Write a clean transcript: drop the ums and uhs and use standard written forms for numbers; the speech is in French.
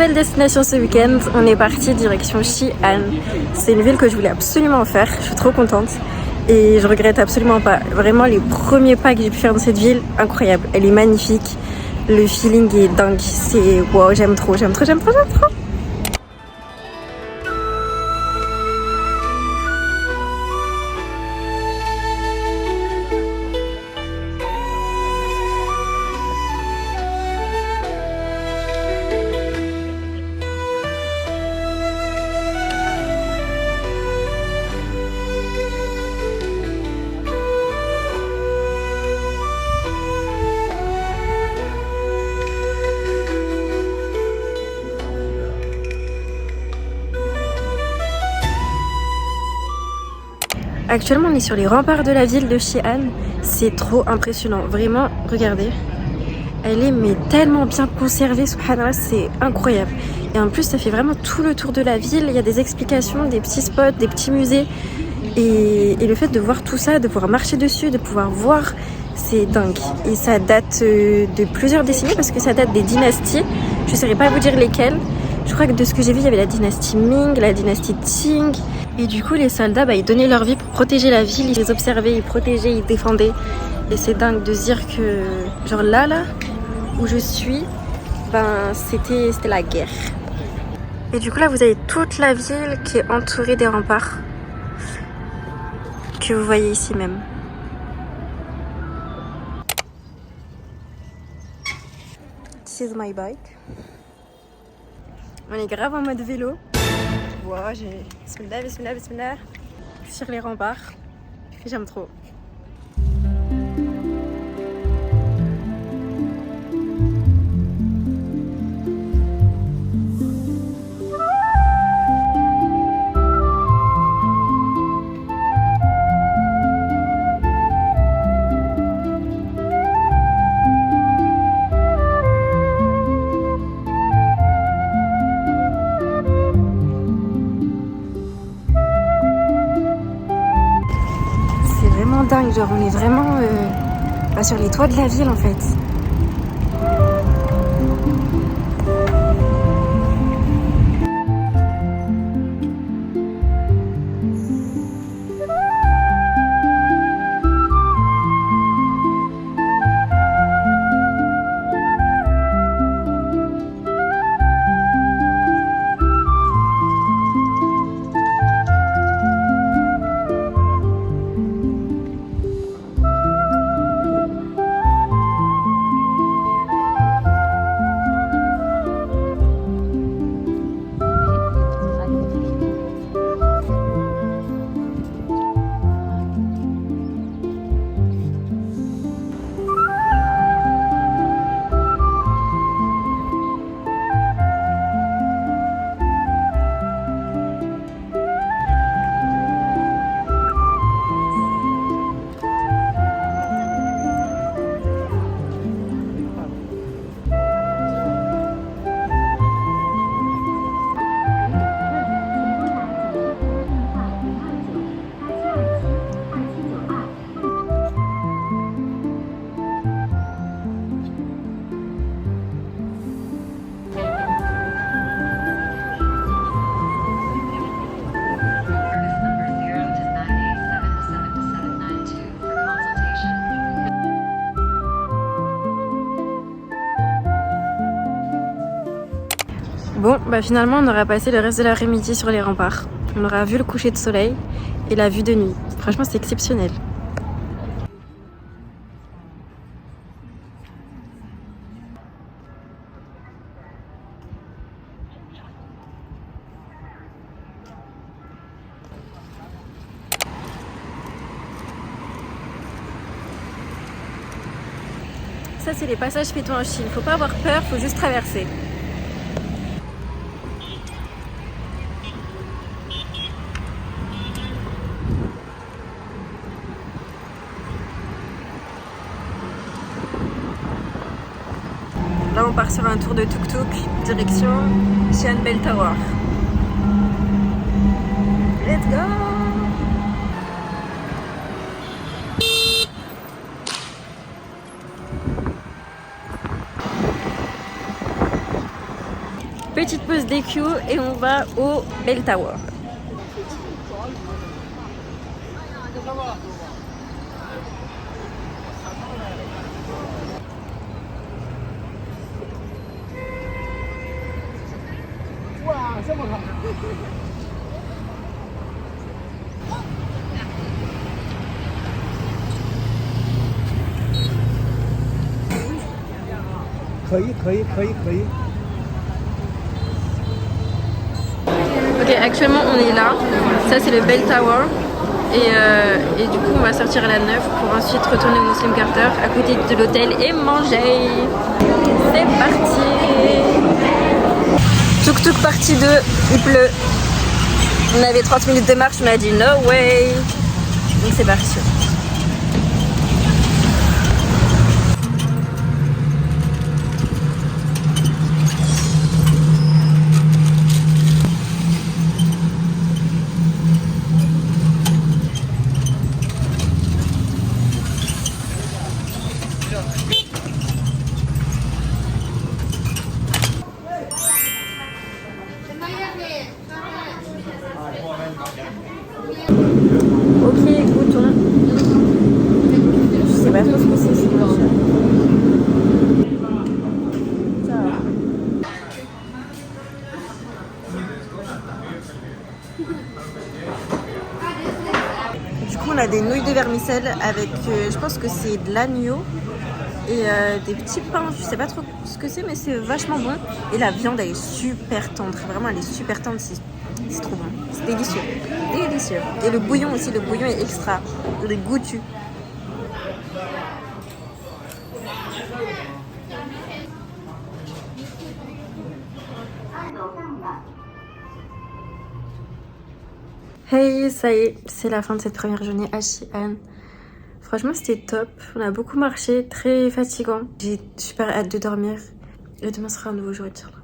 nouvelle destination ce week-end. On est parti direction Xi'an. C'est une ville que je voulais absolument faire. Je suis trop contente. Et je regrette absolument pas. Vraiment, les premiers pas que j'ai pu faire dans cette ville, incroyable. Elle est magnifique. Le feeling est dingue. C'est wow, j'aime trop. Actuellement, on est sur les remparts de la ville de Xi'an. C'est trop impressionnant. Vraiment, regardez. Elle est mais tellement bien conservée, subhanallah, c'est incroyable. Et en plus, ça fait vraiment tout le tour de la ville. Il y a des explications, des petits spots, des petits musées. Et le fait de voir tout ça, de pouvoir marcher dessus, de pouvoir voir, c'est dingue. Et ça date de plusieurs décennies parce que ça date des dynasties. Je ne saurais pas vous dire lesquelles. Je crois que de ce que j'ai vu, il y avait la dynastie Ming, la dynastie Qing. Et du coup, les soldats, ils donnaient leur vie pour protéger la ville. Ils les observaient, ils protégeaient, ils défendaient. Et c'est dingue de se dire que, genre là, où je suis, c'était la guerre. Et du coup, là, vous avez toute la ville qui est entourée des remparts. Que vous voyez ici même. This is my bike. On est grave en mode vélo. Wow, j'ai... Bismillah. Sur les remparts. J'aime trop. Dingue, genre on est vraiment sur les toits de la ville en fait. Bon, finalement, on aura passé le reste de l'après-midi sur les remparts. On aura vu le coucher de soleil et la vue de nuit. Franchement, c'est exceptionnel. Ça, c'est les passages piétons en Chine. Faut pas avoir peur, faut juste traverser. Là, on part sur un tour de tuk-tuk, direction Xi'an Bell Tower. Let's go! petite pause DQ et on va au Bell Tower. Ok, actuellement on est là. Ça c'est le Bell Tower. Et du coup on va sortir à la 9 pour ensuite retourner au Muslim Carter à côté de l'hôtel et manger. C'est parti. Tuk tuk partie 2, il pleut. On avait 30 minutes de marche, on a dit no way. Donc c'est parti. Ok, goûtons. Je sais pas trop ce que c'est. Du coup, on a des nouilles de vermicelle avec, je pense que c'est de l'agneau et des petits pains. Je sais pas trop ce que c'est, mais c'est vachement bon. Et la viande, elle est super tendre. Vraiment, elle est super tendre. C'est trop bon. C'est délicieux. Délicieux. Et le bouillon aussi, le bouillon est extra. Il est goûtu. Hey, ça y est, c'est la fin de cette première journée à Xi'an. Franchement, c'était top. On a beaucoup marché, très fatigant. J'ai super hâte de dormir. Et demain sera un nouveau jour, Inch'Allah.